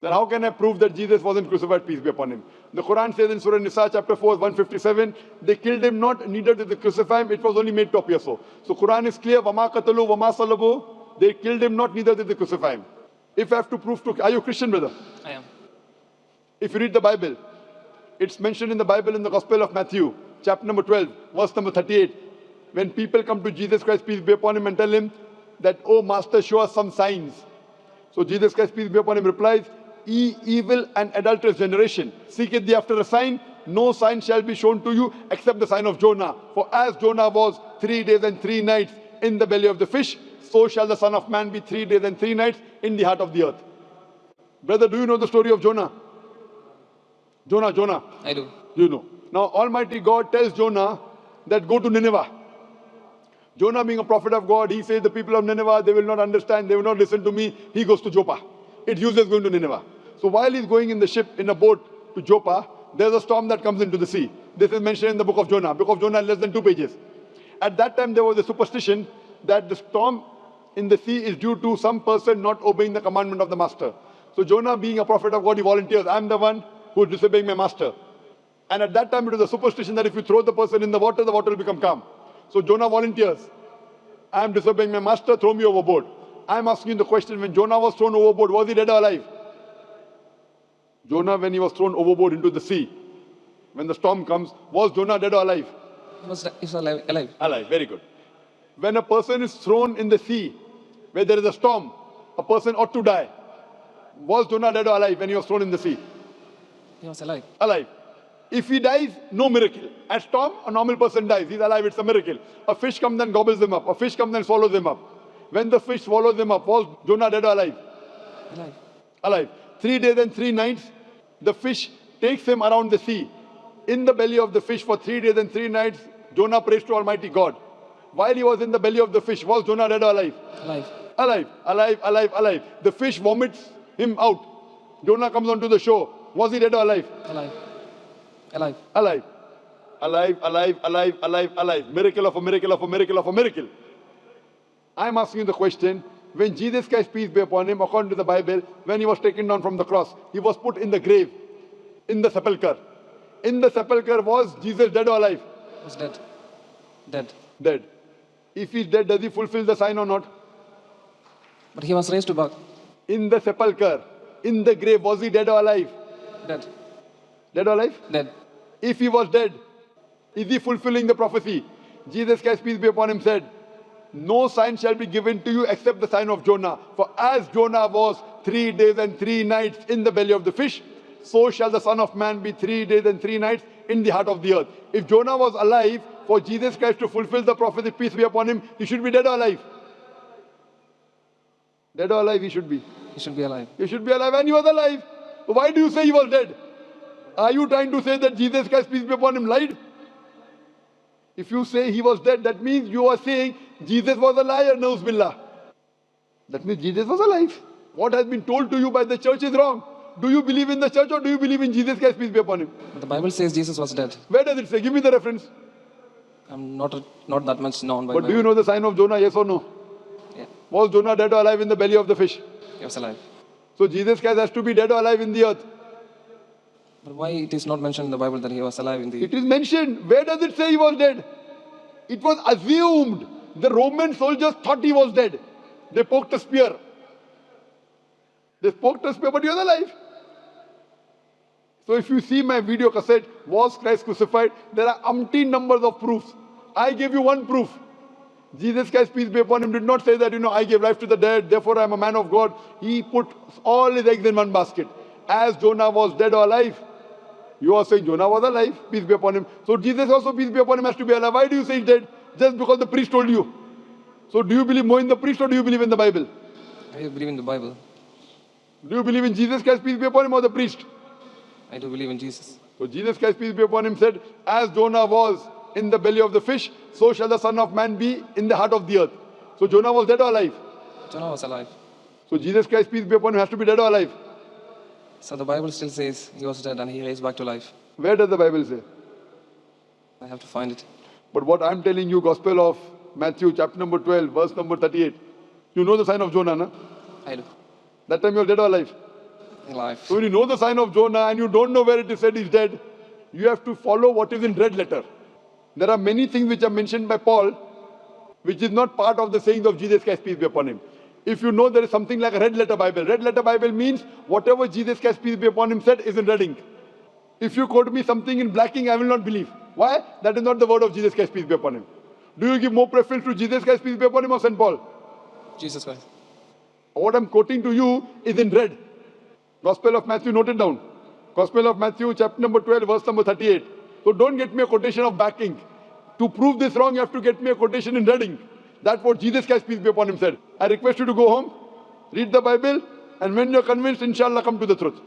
Then how can I prove that Jesus wasn't crucified, peace be upon him? The Quran says in Surah Nisa chapter 4, 157, they killed him not, neither did they crucify him, it was only made to appear so. So Quran is clear, وَمَا قَتَلُوا وَمَا صَلَبُوا, they killed him not, neither did they crucify him. If I have to prove to, are you a Christian, brother? I am. If you read the Bible, it's mentioned in the Bible in the Gospel of Matthew, chapter number 12, verse number 38. When people come to Jesus Christ, peace be upon him, and tell him that, oh Master, show us some signs. So Jesus Christ, peace be upon him, replies, ye evil and adulterous generation, seeketh thee after a sign, no sign shall be shown to you except the sign of Jonah. For as Jonah was 3 days and 3 nights in the belly of the fish, so shall the Son of Man be 3 days and 3 nights in the heart of the earth. Brother, do you know the story of Jonah? Jonah. I do. You know. Now Almighty God tells Jonah that go to Nineveh. Jonah being a prophet of God, he says the people of Nineveh, they will not understand, they will not listen to me. He goes to Joppa. It's useless going to Nineveh. So while he's going in the ship, in a boat to Joppa, there's a storm that comes into the sea. This is mentioned in the book of Jonah. Book of Jonah, less than 2 pages. At that time, there was a superstition that the storm in the sea is due to some person not obeying the commandment of the master. So Jonah, being a prophet of God, he volunteers, I'm the one who is disobeying my master. And at that time, it was a superstition that if you throw the person in the water will become calm. So Jonah volunteers. I am disobeying my master, throw me overboard. I am asking the question, when Jonah was thrown overboard, was he dead or alive? Jonah, when he was thrown overboard into the sea, when the storm comes, was Jonah dead or alive? He's alive. Alive, very good. When a person is thrown in the sea, where there is a storm, a person ought to die. Was Jonah dead or alive when he was thrown in the sea? He was alive. Alive. If he dies, no miracle. At storm, a normal person dies. He's alive, it's a miracle. A fish comes and gobbles him up. A fish comes and swallows him up. When the fish swallows him up, was Jonah dead or alive? Alive. Alive. 3 days and 3 nights, the fish takes him around the sea. In the belly of the fish for 3 days and 3 nights, Jonah prays to Almighty God. While he was in the belly of the fish, was Jonah dead or alive? Alive. Alive. The fish vomits him out. Jonah comes onto the shore. Was he dead or alive? Alive. Alive. Miracle of a miracle. I'm asking you the question, when Jesus Christ, peace be upon him, according to the Bible, when he was taken down from the cross, he was put in the grave, in the sepulchre. In the sepulchre, was Jesus dead or alive? He was dead. Dead. If he's dead, does he fulfill the sign or not? But he was raised to back. In the sepulchre, in the grave, was he dead or alive? Dead. Dead or alive? Dead. If he was dead, is he fulfilling the prophecy? Jesus Christ, peace be upon him, said, no sign shall be given to you except the sign of Jonah. For as Jonah was 3 days and 3 nights in the belly of the fish, so shall the Son of Man be 3 days and 3 nights in the heart of the earth. If Jonah was alive, for Jesus Christ to fulfill the prophecy, peace be upon him, he should be dead or alive? Dead or alive he should be? He should be alive. He should be alive, and he was alive. So why do you say he was dead? Are you trying to say that Jesus Christ, peace be upon him, lied? If you say he was dead, that means you are saying Jesus was a liar, Nauz Billah. That means Jesus was alive. What has been told to you by the church is wrong. Do you believe in the church or do you believe in Jesus Christ, peace be upon him? But the Bible says Jesus was dead. Where does it say? Give me the reference. I'm not that much known by But do you know the sign of Jonah, yes or no? Yeah. Was Jonah dead or alive in the belly of the fish? He was alive. So Jesus Christ has to be dead or alive in the earth. But why it is not mentioned in the Bible that he was alive in the... It is mentioned. Where does it say he was dead? It was assumed. The Roman soldiers thought he was dead. They poked a spear. But he was alive. So if you see my video cassette, was Christ crucified? There are umpteen numbers of proofs. I gave you one proof. Jesus Christ, peace be upon him, did not say that, I gave life to the dead, therefore I am a man of God. He put all his eggs in one basket. As Jonah was dead or alive, you are saying Jonah was alive, peace be upon him. So Jesus also, peace be upon him, has to be alive. Why do you say he's dead? Just because the priest told you. So do you believe more in the priest or do you believe in the Bible? I believe in the Bible. Do you believe in Jesus Christ, peace be upon him, or the priest? I do believe in Jesus. So Jesus Christ, peace be upon him, said, as Jonah was in the belly of the fish, so shall the Son of Man be in the heart of the earth. So Jonah was dead or alive? Jonah was alive. So Jesus Christ, peace be upon him, has to be dead or alive? So the Bible still says he was dead and he raised back to life. Where does the Bible say? I have to find it. But what I'm telling you, Gospel of Matthew, chapter number 12, verse number 38. You know the sign of Jonah, na? I do. That time you were dead or alive? in life. So when you know the sign of Jonah and you don't know where it is said he's dead, you have to follow what is in red letter. There are many things which are mentioned by Paul, which is not part of the sayings of Jesus Christ, peace be upon him. If you know there is something like a red letter Bible. Red letter Bible means whatever Jesus Christ, peace be upon him, said is in red ink. If you quote me something in black ink, I will not believe. Why? That is not the word of Jesus Christ, peace be upon him. Do you give more preference to Jesus Christ, peace be upon him, or St. Paul? Jesus Christ. What I'm quoting to you is in red. Gospel of Matthew, note it down. Gospel of Matthew, chapter number 12, verse number 38. So don't get me a quotation of black ink. To prove this wrong, you have to get me a quotation in red ink. That's what Jesus Christ, peace be upon him, said. I request you to go home, read the Bible, and when you're convinced, inshallah, come to the truth.